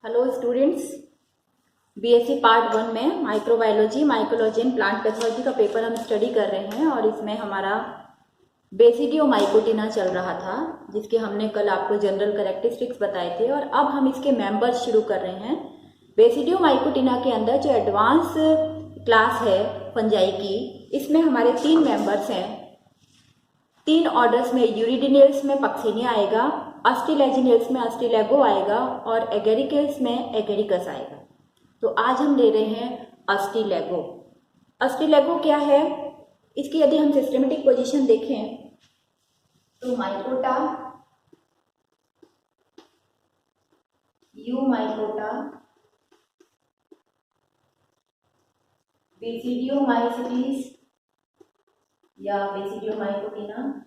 Hello students, BSc part 1 में microbiology, mycology and plant pathology का paper हम study कर रहे हैं और इसमें हमारा बेसिडियोमाइकोटिना चल रहा था, जिसके हमने कल आपको जनरल कैरेक्टरिस्टिक्स बताए थे और अब हम इसके मेंबर्स शुरू कर रहे हैं। बेसिडियोमाइकोटिना के अंदर जो एडवांस क्लास है फंजाई की, इसमें हमारे 3 मेंबर्स हैं। 3 ऑर्डर्स में यूरिडिनेल्स में पक्सिनिया आएगा, अस्टिलेजिनेल्स में अस्टिलेगो आएगा और एगेरिकल्स में एगेरिकस आएगा। तो आज हम ले रहे हैं अस्टिलेगो। अस्टिलेगो क्या है, इसकी यदि हम सिस्टमेटिक पोजीशन देखें तो माइकोटा, यूमाइकोटा, बेसिडियोमाइसीटीज या बेसिडियोमाइकोटिना,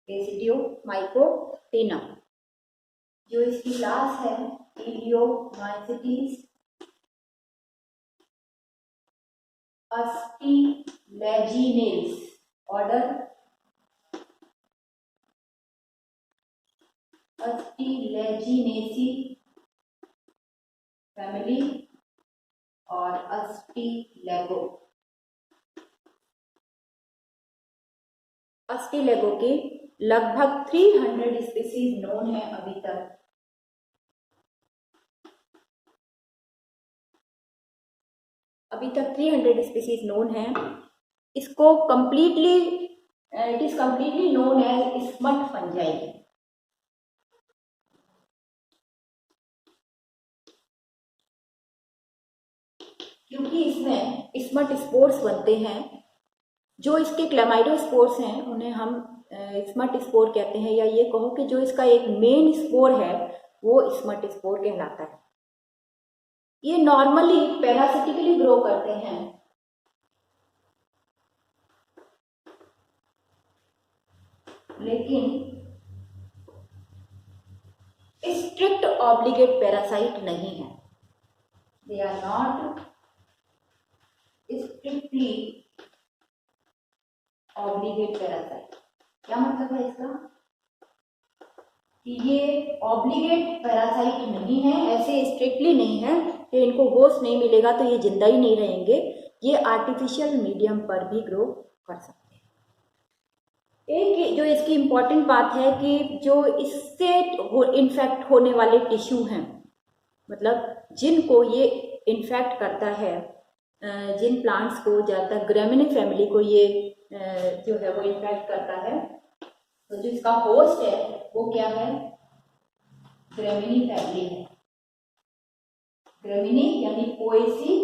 बेसिडियोमाइकोटिना। जो इसकी क्लास है इलियोमाइसीटीज, अस्टिलेजिनेल्स, ऑर्डर अस्टिलेजिनेसी फैमिली और अस्टिलेगो। अस्टिलेगो के लगभग 300 स्पीसीज नोन है अभी तक। अभी तक 300 स्पीसीज नोन है। इसको completely it is completely known as smut fungi. क्योंकि इसमें स्मट स्पोर्स बनते हैं। जो इसके क्लेमाइडोस्पोर्स हैं उन्हें हम स्मट स्पोर कहते हैं, या ये कहो कि जो इसका एक मेन स्पोर है वो स्मट स्पोर कहलाता है। ये नॉर्मली पैरासिटिकली ग्रो करते हैं। लेकिन स्ट्रिक्ट ऑब्लिगेट पैरासाइट नहीं है। They are not strictly obligate parasite. क्या मतलब है इसका कि ये ऑब्लिगेट पैरासाइट नहीं है, ऐसे स्ट्रिक्टली नहीं है कि इनको होस्ट नहीं मिलेगा तो ये जिंदा ही नहीं रहेंगे। ये आर्टिफिशियल मीडियम पर भी ग्रो कर सकते हैं। एक जो इसकी इम्पॉर्टेंट बात है कि जो इससे इन्फेक्ट होने वाले टिश्यू हैं, मतलब जिनको ये इन्फेक्ट करता है, जिन प्लांट्स को ज़्यादातर ग्रेमिनी फैमिली को ये जो है वो इन्फेक्ट करता है, तो जो इसका होस्ट है वो क्या है, ग्रेमिनी फैमिली है। ग्रेमिनी यानी पोएसी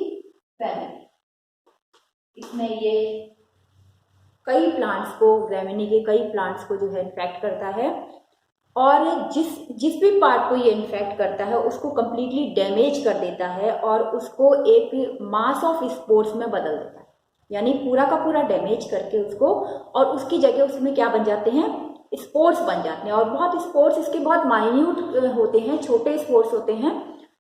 फैमिली। इसमें ये कई प्लांट्स को, ग्रेमिनी के कई प्लांट्स को जो है इन्फेक्ट करता है और जिस भी पार्ट को ये इन्फेक्ट करता है उसको कंप्लीटली डैमेज कर देता है और उसको एक मास ऑफ स्पोर्स में बदल देता है। यानी पूरा का पूरा डैमेज करके उसको, और उसकी जगह उसमें क्या बन जाते हैं, स्पोर्स बन जाते हैं। और बहुत स्पोर्स इसके बहुत माइन्यूट होते हैं, छोटे स्पोर्स होते हैं।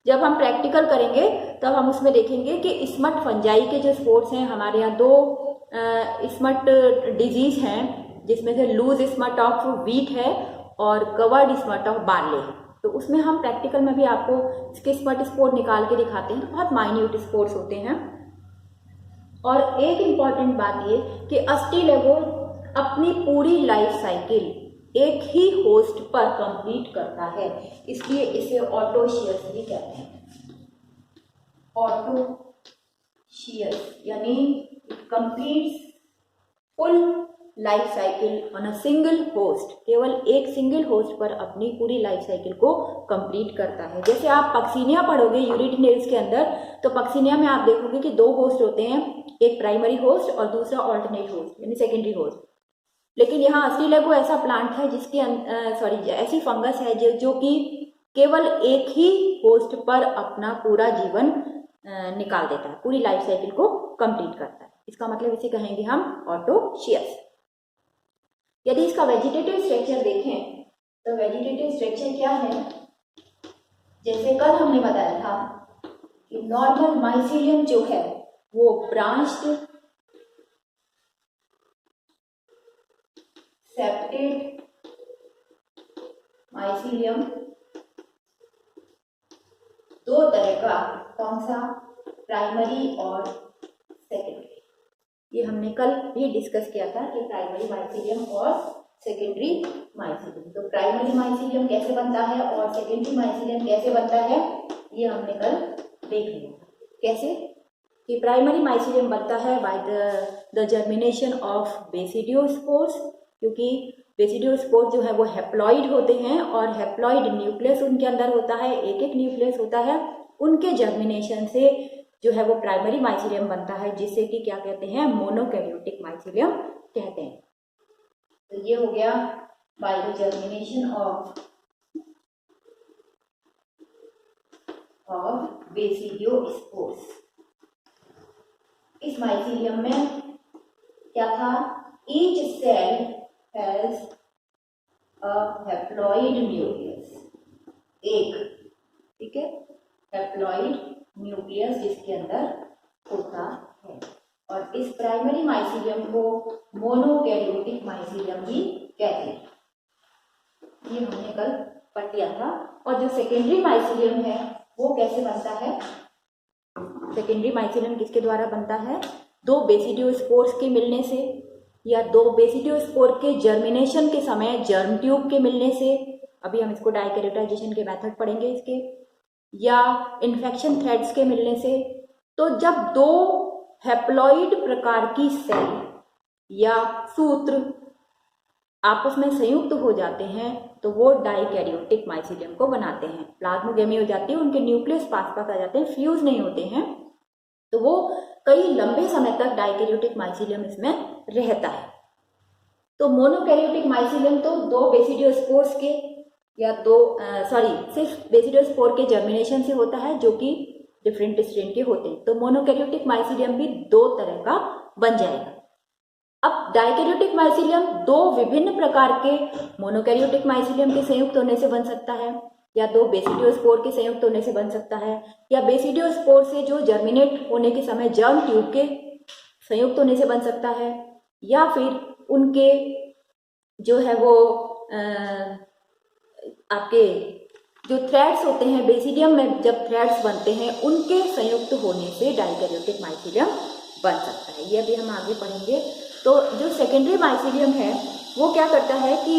जब हम प्रैक्टिकल करेंगे तब हम उसमें देखेंगे कि स्मट फंजाई के जो स्पोर्स हैं, हमारे यहाँ 2 स्मट डिजीज हैं, जिसमें से लूज स्मट ऑफ वीट है और कवर्ड स्मट ऑफ बार्ले है। तो उसमें हम प्रैक्टिकल में भी आपको इसके स्मट स्पोर निकाल के दिखाते हैं। बहुत माइन्यूट स्पोर्स होते हैं। और एक इम्पॉर्टेंट बात ये कि अस्टिलेगो अपनी पूरी लाइफ साइकिल एक ही होस्ट पर कंप्लीट करता है, इसलिए इसे ऑटोशियस भी कहते हैं। ऑटोशियस यानी complete full life cycle on a single host, केवल एक सिंगल होस्ट पर अपनी पूरी लाइफ साइकिल को कंप्लीट करता है। जैसे आप पक्सिनिया पढ़ोगे यूरिडिनेल्स के अंदर, तो पक्सिनिया में आप देखोगे कि 2 होस्ट होते हैं, एक प्राइमरी होस्ट और दूसरा ऑल्टरनेट होस्ट यानी सेकेंडरी होस्ट। लेकिन यहाँ अस्टिलेगो ऐसा प्लांट है जिसकी ऐसी फंगस है जो कि केवल एक ही होस्ट पर अपना पूरा जीवन निकाल देता है, पूरी लाइफ साइकिल को कंप्लीट करता है। इसका मतलब इसे कहेंगे हम ऑटोशियस। यदि इसका वेजिटेटिव स्ट्रक्चर देखें तो वेजिटेटिव स्ट्रक्चर क्या है, जैसे कल हमने बताया था कि नॉर्मल माइसीलियम जो है वो ब्रांच्ड सेप्टेड माइसीलियम दो तरह का, कौन सा, प्राइमरी और सेकेंडरी। ये हमने कल भी डिस्कस किया था कि प्राइमरी माइसीलियम और सेकेंडरी माइसीलियम। तो प्राइमरी माइसीलियम कैसे बनता है और सेकेंडरी माइसीलियम कैसे बनता है, ये हमने कल देख लिया। कैसे कि प्राइमरी माइसीलियम बनता है bye the germination of basidiospores, क्योंकि बेसिडियोस्पोर जो है वो हैप्लॉइड होते हैं और हैप्लॉइड न्यूक्लियस उनके अंदर होता है, एक एक न्यूक्लियस होता है। उनके जर्मिनेशन से जो है वो प्राइमरी माइसीलियम बनता है, जिससे कि क्या कहते हैं, मोनोकैरियोटिक माइसीलियम कहते हैं। तो ये हो गया by the germination of basidiospores. इस माइसीलियम में क्या था, each cell has a haploid nucleus, एक, ठीक है, हैप्लॉइड न्यूक्लियस जिसके अंदर होता है। और इस प्राइमरी माइसीलियम को मोनोकैरियोटिक माइसीलियम भी कहते हैं। ये हमने कल पढ़ लिया था। और जो सेकेंडरी माइसीलियम है वो कैसे बनता है, सेकेंडरी माइसीलियम किसके द्वारा बनता है, दो बेसिडियोस्पोर्स के मिलने से, या दो बेसिडियोस्पोर के जर्मिनेशन के समय जर्म ट्यूब के मिलने से, अभी हम इसको डाइकैरियोटाइजेशन के मेथड पढ़ेंगे इसके, या इन्फेक्शन थ्रेड्स के मिलने से। तो जब दो हैप्लॉइड प्रकार की सेल या सूत्र आपस में संयुक्त हो जाते हैं तो वो डाइकैरियोटिक माइसीलियम को बनाते हैं। प्लाज्मोगेमी हो जाती है, उनके न्यूक्लियस पास पास आ जाते हैं, फ्यूज नहीं होते हैं, तो वो कई लंबे समय तक डाइकैरियोटिक माइसीलियम इसमें रहता है। तो मोनोकैरियोटिक माइसीलियम तो दो बेसिडियोस्पोर्स के या सिर्फ बेसिडियोस्पोर के जर्मिनेशन से होता है, जो कि डिफरेंट स्ट्रेन के होते हैं। तो मोनोकैरियोटिक माइसीलियम भी दो तरह का बन जाएगा। अब डाइकैरियोटिक माइसीलियम दो विभिन्न प्रकार के मोनोकैरियोटिक माइसीलियम के संयुक्त होने से बन सकता है, या दो बेसिडियोस्पोर के संयुक्त होने से बन सकता है, या बेसिडियोस्पोर से जो जर्मिनेट होने के समय जर्म ट्यूब के संयुक्त होने से बन सकता है, या फिर उनके जो है वो आपके जो थ्रेड्स होते हैं बेसिडियम में, जब थ्रेड्स बनते हैं उनके संयुक्त होने से डाइकैरियोटिक माइसीलियम बन सकता है। ये अभी हम आगे पढ़ेंगे। तो जो सेकेंडरी माइसीलियम है वो क्या करता है कि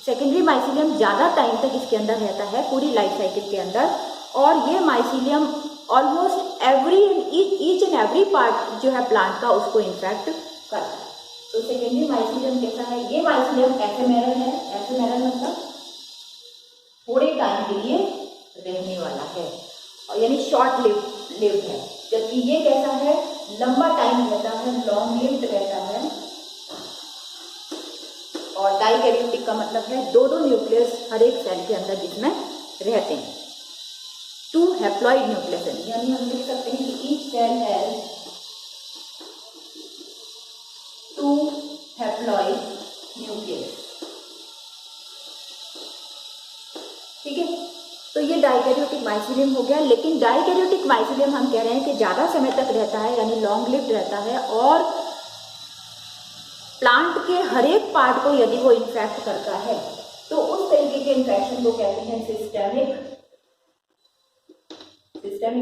सेकेंडरी माइसीलियम ज़्यादा टाइम तक इसके अंदर रहता है, पूरी लाइफ साइकिल के अंदर, और ये mycelium almost each and every part जो है प्लांट का उसको इन्फेक्ट करता है। तो सेकेंडरी माइसीलियम कैसा है, ये माइसीलियम एफेमेरल है, एफेमेरल मतलब थोड़े टाइम के लिए रहने वाला है, और यानी शॉर्ट लिव्ड है, जबकि ये कैसा है, लंबा टाइम रहता है, लॉन्ग लिव्ड रहता है। और डाइकैरियोटिक का मतलब है दो दो न्यूक्लियस हर एक सेल के अंदर जिसमें रहते हैं, टू हैप्लॉइड न्यूक्लियस, यानी हम लिख सकते हैं कि each cell has two haploid nucleus, ठीक है। तो ये डाइकैरियोटिक माइसीलियम हो गया। लेकिन डाइकैरियोटिक माइसीलियम हम कह रहे हैं कि ज़्यादा समय तक रहता है, यानी लॉन्ग लिव्ड रहता है, और प्लांट के हर एक पार्ट को यदि वो इन्फेक्ट करता है तो उस तरीके के इन्फेक्शन को कहते हैं सिस्टेमिक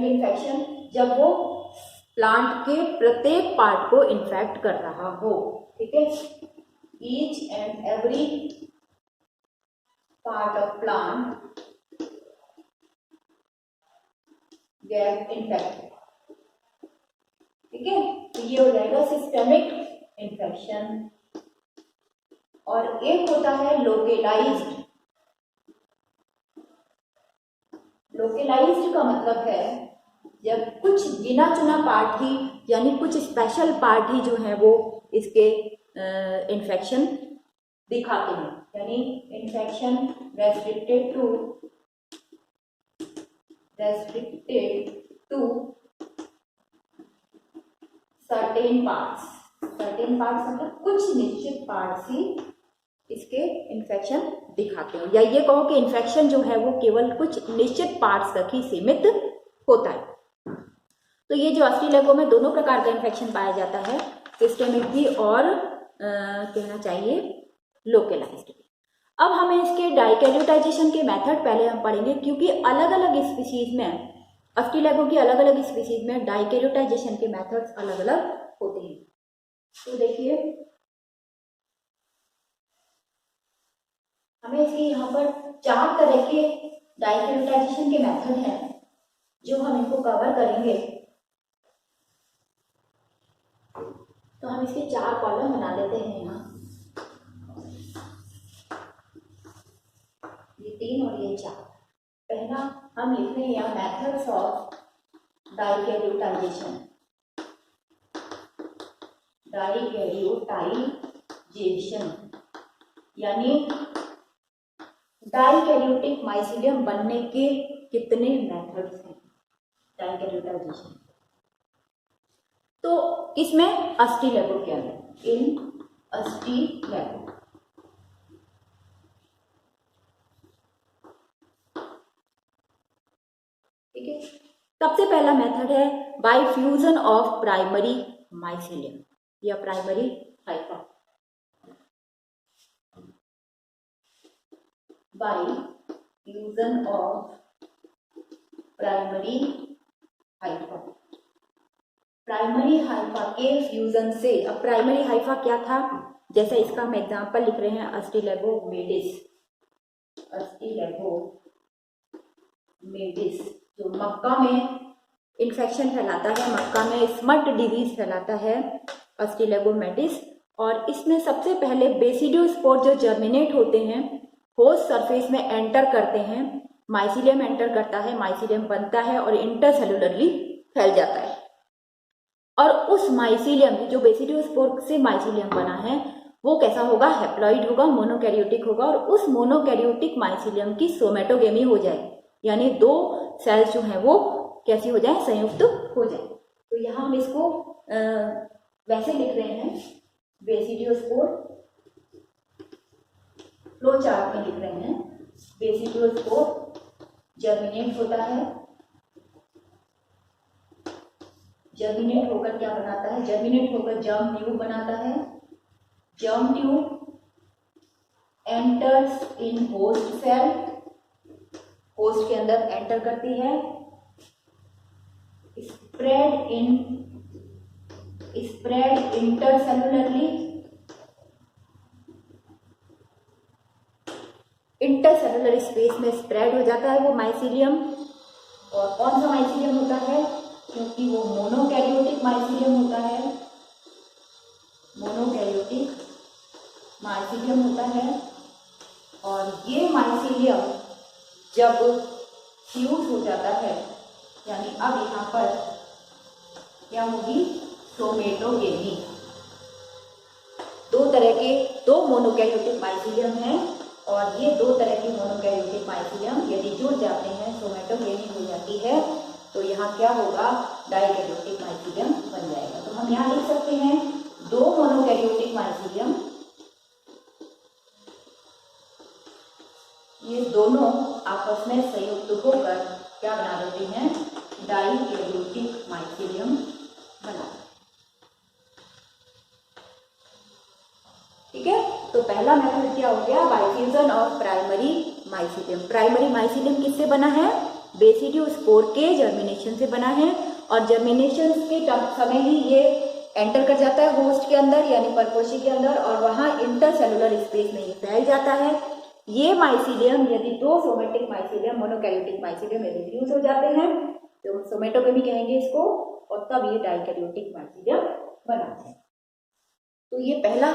इन्फेक्शन, जब वो प्लांट के प्रत्येक पार्ट को इन्फेक्ट कर रहा हो, ठीक है। Each and every part of plant get infected, ठीक है। तो ये हो जाएगा सिस्टेमिक इन्फेक्शन। और एक होता है लोकेलाइज्ड। लोकेलाइज्ड का मतलब है जब कुछ गिना चुना पार्ट ही, यानी कुछ स्पेशल पार्ट ही जो है वो इसके इन्फेक्शन दिखाते हैं, यानी infection restricted to certain parts मतलब कुछ निश्चित पार्ट्स ही इसके इन्फेक्शन दिखाते हैं, या ये कहो कि इन्फेक्शन जो है वो केवल कुछ निश्चित पार्ट्स तक ही सीमित होता है। तो ये जो अस्टिलैगो में दोनों प्रकार का इन्फेक्शन पाया जाता है, सिस्टेमिक भी और कहना चाहिए लोकलाइज्ड भी। अब हमें इसके डाइकैरियोटाइजेशन के मेथड पहले हम पढ़ेंगे, क्योंकि अलग अलग स्पीशीज में, अस्टिलैगो की अलग अलग स्पीशीज में डाइकैरियोटाइजेशन के मेथड्स अलग अलग होते हैं। तो देखिए हमें इसके यहाँ पर 4 तरह के डाइकैरियोटाइजेशन के मेथड हैं जो हम इनको कवर करेंगे। तो हम इसके 4 कॉलम बना लेते हैं यहाँ, ये 3 और ये 4। पहला हम लिख रहे हैं यहाँ मेथड्स ऑफ डाइकैरियोटाइजेशन, डाइकैरियोटाइजेशन यानी डाइकैरियोटिक माइसीलियम बनने के कितने मेथड्स हैं डाइकैरियोटाइजेशन। तो किसमें? अस्टिलैगो के अंदर, इन अस्टिलैगो। ठीक है, सबसे पहला मेथड है by fusion of primary mycelium या primary hypha. By fusion of primary hypha, primary hypha के फ्यूजन से। अब प्राइमरी हाइफा क्या था, जैसे इसका हम एग्जांपल लिख रहे हैं अस्टिलैगो मेडिस, अस्टिलैगो मेडिस जो मक्का में इन्फेक्शन फैलाता है, मक्का में स्मट डिजीज फैलाता है, अस्टिलैगो मेडिस। और इसमें सबसे पहले बेसिडियोस्पोर जो जर्मिनेट होते हैं, होस्ट सरफेस में एंटर करते हैं, माइसीलियम एंटर करता है, माइसीलियम बनता है और इंटरसेलुलरली फैल जाता है। और उस माइसीलियम जो बेसिडियोस्पोर से माइसीलियम बना है वो कैसा होगा? हैप्लॉइड होगा, मोनोकैरियोटिक होगा। और उस मोनोकैरियोटिक माइसीलियम की सोमेटोगेमी हो जाए, यानी 2 सेल्स जो हैं वो कैसी हो जाए? संयुक्त हो जाए। तो यहाँ हम इसको वैसे लिख रहे हैं, बेसिडियोस्पोर फ्लो चार्ट में लिख रहे हैं, बेसिडियोस्पोर जर्मिनेट होता है, जर्मिनेट होकर क्या बनाता है? जर्मिनेट होकर जर्म ट्यूब बनाता है, germ tube enters in host cell, host के अंदर एंटर करती है, स्प्रेड इंटरसेलुलरली, इंटरसेलुलर स्पेस में स्प्रेड हो जाता है वो माइसीलियम। और कौन सा माइसीलियम होता है? क्योंकि वो मोनोकैरियोटिक माइसीलियम होता है, मोनोकैरियोटिक माइसीलियम होता है। और ये माइसीलियम जब फ्यूज हो जाता है, यानी अब यहाँ पर क्या होगी? सोमेटोगेमी। 2 तरह के 2 मोनोकैरियोटिक माइसीलियम हैं और ये 2 तरह के मोनोकैरियोटिक माइसीलियम यदि जुड़ जाते हैं, सोमेटोगेमी हो जाती है, तो यहाँ क्या होगा? डाइकैरियोटिक माइसीलियम बन जाएगा। तो हम यहाँ लिख सकते हैं 2 मोनोकैरियोटिक माइसीलियम, ये दोनों आपस में संयुक्त होकर क्या बना देते हैं? डाइकैरियोटिक माइसीलियम बना। ठीक है, तो पहला मेथड क्या हो गया? Bye fusion of primary mycelium. Primary mycelium किससे बना है? बेसिडियोस्पोर के जर्मिनेशन से बना है। और जर्मिनेशन के समय ही ये एंटर कर जाता है होस्ट के अंदर, यानी परपोशी के अंदर, और वहाँ इंटरसेलुलर स्पेस में ये फैल जाता है। ये माइसीलियम यदि 2 सोमेटिक माइसीलियम, मोनोकैरियोटिक माइसीलियम यदि फ्यूज हो जाते हैं तो सोमेटोगेमी कहेंगे इसको, और तब ये डाइकैरियोटिक माइसीलियम बनाते हैं। तो ये पहला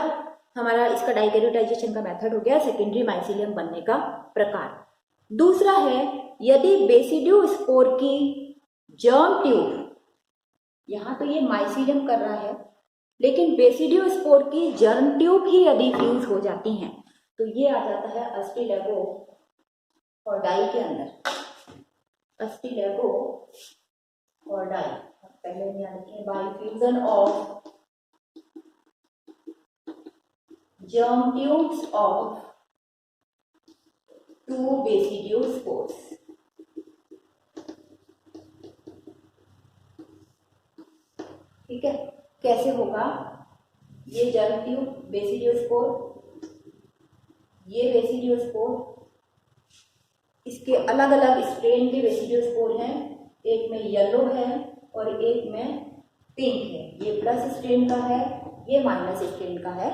हमारा इसका डाइकैरियोटाइजेशन का मेथड हो गया, सेकेंडरी माइसीलियम बनने का प्रकार। दूसरा है यदि बेसिडियोस्पोर की जर्म ट्यूब, यहाँ तो ये माइसीलियम कर रहा है, लेकिन बेसिडियोस्पोर की जर्म ट्यूब ही यदि फ्यूज हो जाती हैं तो ये आ जाता है अस्टिलैगो और डाई के अंदर, अस्टिलैगो और डाई। पहले यहाँ लिखे bye fusion of germ tubes of 2 basidiospores। ठीक है, कैसे होगा? ये जर्म ट्यूब बेसिडियोस्पोर, ये बेसिडियोस्पोर, इसके अलग अलग स्ट्रेन के बेसिडियोस्पोर हैं, एक में येलो है और एक में पिंक है। ये प्लस स्ट्रेन का है, ये माइनस स्ट्रेन का है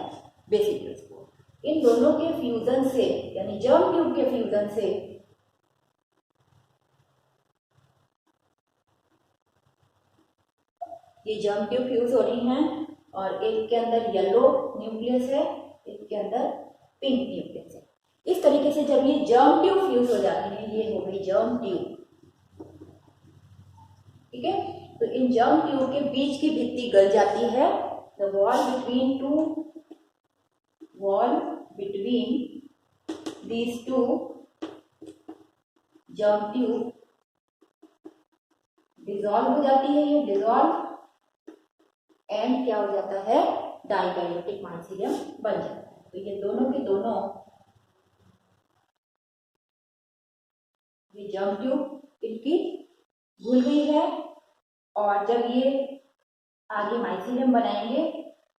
बेसिडियोस्पोर। इन दोनों के फ्यूजन से यानी जर्म ट्यूब के फ्यूजन से ये जर्म ट्यूब फ्यूज हो रही हैं और एक के अंदर येलो न्यूक्लियस है, एक के अंदर पिंक न्यूक्लियस है। इस तरीके से जब ये जर्म ट्यूब फ्यूज हो जाती है, ये हो गई जर्म ट्यूब, ठीक है। तो इन जर्म ट्यूब के बीच की भित्ति गल जाती है। The wall between these two germ tube dissolve हो जाती है, ये डिसॉल्व एंड क्या हो जाता है, डाइकैरियोटिक माइसीलियम बन जाता है। तो ये दोनों के दोनों ये जर्म ट्यूब इनकी घुल गई है और जब ये आगे माइसीलियम बनाएंगे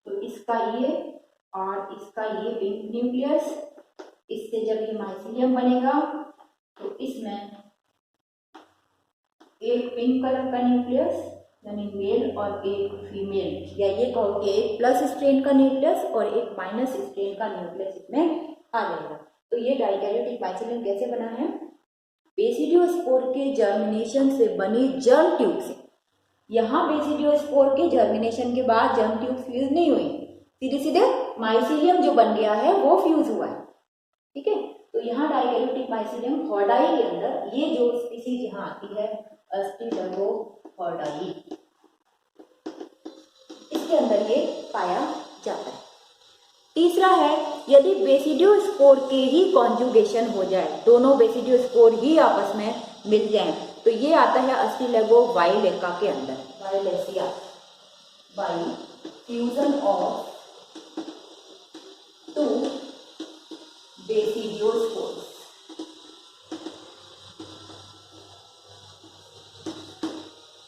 तो इसका ये और इसका ये पिंक न्यूक्लियस, इससे जब ये माइसीलियम बनेगा तो इसमें एक पिंक कलर का न्यूक्लियस यानी मेल और एक फीमेल, या ये कहो कि एक प्लस स्ट्रेन का न्यूक्लियस और एक माइनस स्ट्रेन का न्यूक्लियस इसमें आ जाएगा। तो ये डाइकैरियोटिक माइसीलियम कैसे बना है, बेसिडियोस्पोर के जर्मिनेशन से बनी जर्म ट्यूब से। यहाँ बेसिडियोस्पोर के जर्मिनेशन के बाद जर्म ट्यूब फ्यूज नहीं हुई, सीधे सीधे माइसीलियम जो बन गया है वो फ्यूज हुआ है, ठीक है। तो यहाँ डाइकैरियोटिक माइसीलियम हॉर्डाई के अंदर ये जो स्पीसीज यहाँ आती है अस्टिलगोहॉर्डाई, इसके अंदर ये पाया जाता है। तीसरा है, यदि बेसिडियोस्पोर के ही कॉन्जुगेशन हो जाए, दोनों बेसिडियोस्पोर ही आपस में मिल जाएं, तो ये आता है अस्टिलगोवाइलेका के अंदर, वाइलेसिया, by fusion of two basidiospores.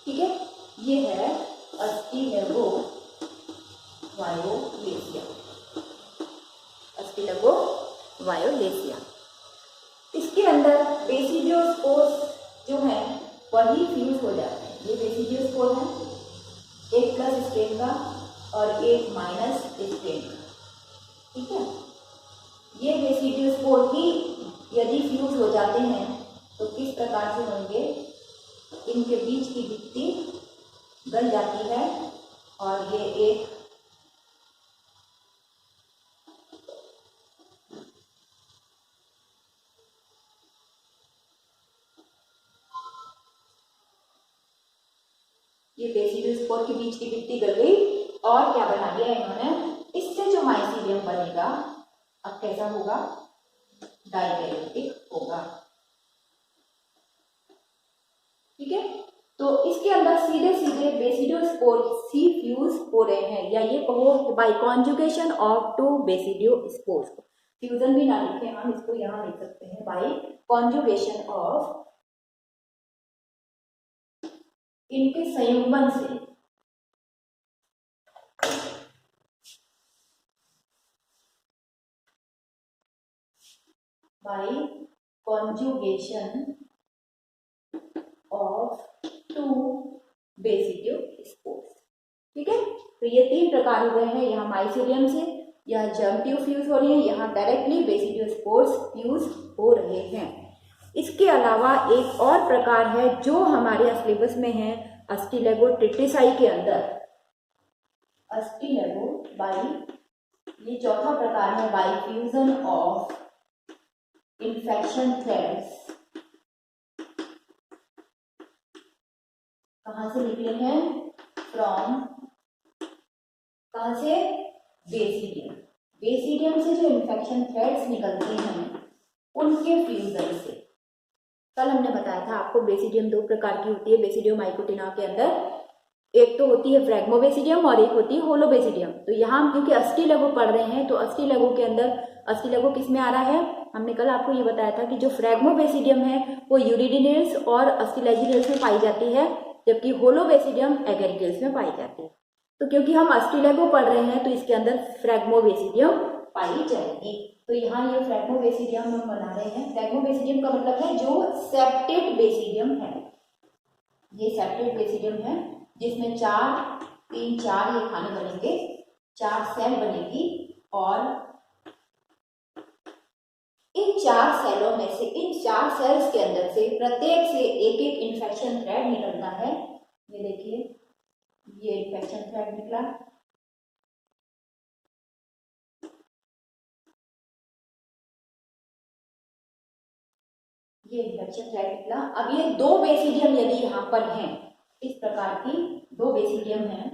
ठीक है, ये है अस्टिलगोवायोलेसिया, अस्टिलगोवायोलेसिया। इसके अंदर बेसिडियोस्पोर्स जो हैं वही फ्यूज हो जाते हैं। ये बेसिडियोस्पोर है, एक प्लस स्ट्रेन का और एक माइनस स्ट्रेन का, ठीक है। ये बेसिडियोस्पोर ही यदि फ्यूज हो जाते हैं तो किस प्रकार से होंगे, इनके बीच की भित्ति गल जाती है और ये एक बेसिडियोस्पोर के बीच की भित्ति गल गई और क्या बना दिया इन्होंने, इससे जो माइसीलियम बनेगा अब कैसा होगा, डाइकैरियोटिक होगा, ठीक है। तो इसके अंदर सीधे सीधे बेसिडियोस्पोर सी फ्यूज हो रहे हैं, या ये कहो by conjugation of two basidiospores. Fusion भी ना लिखे हम, इसको यहाँ लिख सकते हैं बाय कॉन्जुगेशन ऑफ, इनके संयुग्मन से by conjugation of two basidiospores, ठीक है। तो ये तीन प्रकार हो गए हैं, यहाँ माइसीलियम से, यहाँ जर्म ट्यूब फ्यूज हो रही है, यहाँ डायरेक्टली बेसिडियोस्पोर्स फ्यूज हो रहे हैं। इसके अलावा एक और प्रकार है जो हमारे सिलेबस में है, अस्टिलगोट्रिटिसाई के अंदर, अस्टिलगो बाय, ये चौथा प्रकार है, by fusion of infection threads. कहाँ से निकले हैं, फ्रॉम, कहाँ से, बेसिडियम। बेसिडियम से जो इन्फेक्शन थ्रेड्स निकलते हैं उनके फ्यूजन से। कल हमने बताया था आपको बेसिडियम दो प्रकार की होती है बेसिडियम माइकोटिना के अंदर, एक तो होती है फ्रैग्मोबेसिडियम और एक होती है होलोबेसिडियम। तो यहाँ हम क्योंकि अस्टिलगो पढ़ रहे हैं तो अस्टिलगो के अंदर, अस्टिलगो किस में आ रहा है, हमने कल आपको ये बताया था कि जो फ्रैग्मोबेसिडियम है वो यूरिडिनेल्स और अस्टिलैजिनेल्स में पाई जाती है, जबकि होलोबेसिडियम एगरिकल्स में पाई जाती है। तो क्योंकि हम अस्टिलगो पढ़ रहे हैं तो इसके अंदर फ्रैग्मोबेसिडियम पाई जाएगी। तो यहाँ ये फ्रैग्मोबेसिडियम हम बना रहे हैं। फ्रैग्मोबेसिडियम का मतलब है जो सेप्टेड बेसिडियम है, ये सेप्टेड बेसिडियम है जिसमें 4 ये खाने बनेंगे, 4 सेल बनेगी और इन 4 सेलों में से, इन 4 सेल्स के अंदर से प्रत्येक से एक एक इन्फेक्शन थ्रेड निकलता है। ये देखिए, ये इन्फेक्शन थ्रेड निकला, ये इन्फेक्शन थ्रेड निकला। अब ये 2 बेसिडियम यदि यहाँ पर हैं, इस प्रकार की 2 बेसिडियम हैं,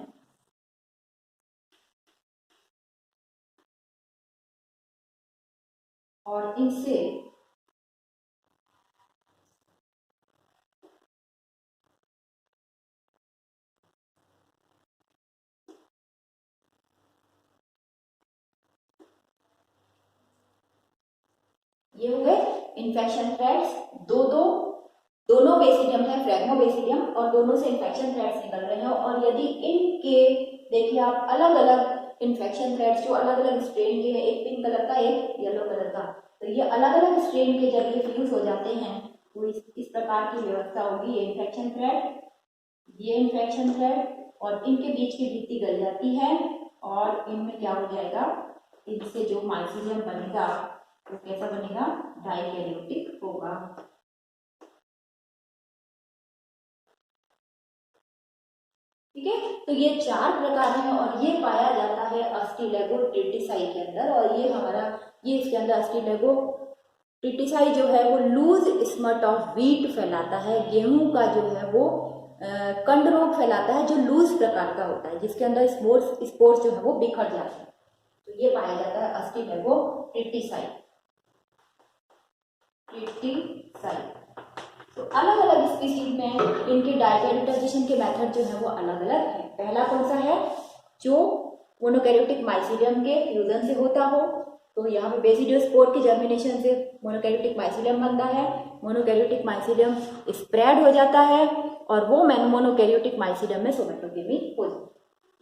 और इनसे ये हो गए इन्फेक्शन थ्रेड्स। दोनों बेसिडियम है फ्रैग्मोबेसिडियम और दोनों से इन्फेक्शन थ्रेड्स निकल रहे हैं। और यदि इनके देखिए आप अलग अलग इन्फेक्शन थ्रेड्स जो अलग अलग स्ट्रेन के हैं, एक पिंक कलर का एक येलो कलर का, तो ये अलग अलग स्ट्रेन के जब ये फ्यूज हो जाते हैं तो इस प्रकार की व्यवस्था होगी। ये इन्फेक्शन थ्रेड, ये इन्फेक्शन थ्रेड, और इनके बीच की भित्ति गल जाती है और इनमें क्या हो जाएगा, इनसे जो माइसीलियम बनेगा वो कैसा बनेगा, डाइकैरियोटिक होगा। ठीक है, तो ये 4 प्रकार हैं और ये पाया जाता है अस्टिलेगो ट्रिटिसाई के अंदर। और ये हमारा, ये इसके अंदर अस्टिलेगो ट्रिटिसाई जो है वो लूज स्मट ऑफ व्हीट फैलाता है, गेहूं का जो है वो कंड रोग फैलाता है जो लूज प्रकार का होता है, जिसके अंदर स्पोर्स जो है वो बिखर जाते हैं। तो ये पाया जाता है अस्टिलेगो ट्रिटिसाई। तो अलग अलग स्पीसीज में इनके डाइकैरियोटाइजेशन के मेथड जो है वो अलग अलग है। पहला कौन सा है, जो मोनोकैरियोटिक माइसीलियम के फ्यूजन से होता हो, तो यहाँ पे बेसिडियोस्पोर के जर्मिनेशन से मोनोकैरियोटिक माइसीलियम बनता है, मोनोकैरियोटिक माइसीलियम स्प्रेड हो जाता है और वो मोनोकैरियोटिक माइसीलियम में सोमेटोगेमी हो जाती है।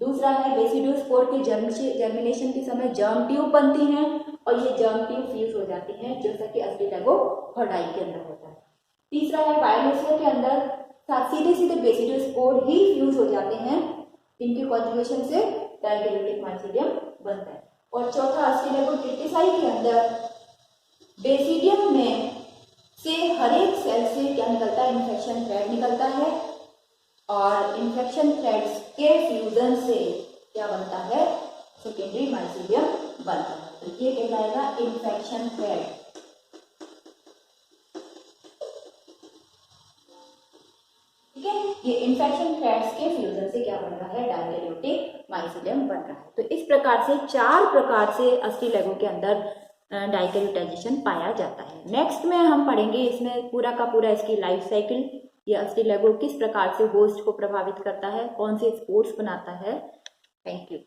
दूसरा है बेसिडियोस्पोर के जर्मिनेशन के समय जर्म ट्यूब बनती हैं और ये जर्म ट्यूब फ्यूज हो जाती हैं, जैसा कि अस्टिलेगो हर्डाई के अंदर होता है। तीसरा है वायलेसिया के अंदर सीधे बेसिडियोस्पोर ही फ्यूज हो जाते हैं, इनके कॉन्जुगेशन से डाइकैरियोटिक माइसीलियम बनता है। और चौथा अस्टिलेगो ट्रिटिसाई के अंदर बेसिडियम में से हर एक सेल से क्या निकलता है, इन्फेक्शन थ्रेड निकलता है और इन्फेक्शन थ्रेड्स के फ्यूजन से क्या बनता है, सेकेंडरी माइसीलियम बनता है। तो ये कहलाएगा इन्फेक्शन थ्रेड। ठीक है, ये इन्फेक्शन थ्रेड्स के फ्यूजन से क्या बन रहा है, डाइकैरियोटिक माइसीलियम बन रहा है। तो इस प्रकार से 4 प्रकार से अस्टिलेगो के अंदर डाइकैरियोटाइजेशन पाया जाता है। नेक्स्ट में हम पढ़ेंगे इसमें पूरा का पूरा इसकी लाइफ साइकिल, ये अस्टिलेगो किस प्रकार से होस्ट को प्रभावित करता है, कौन से स्पोर्स बनाता है। Thank you.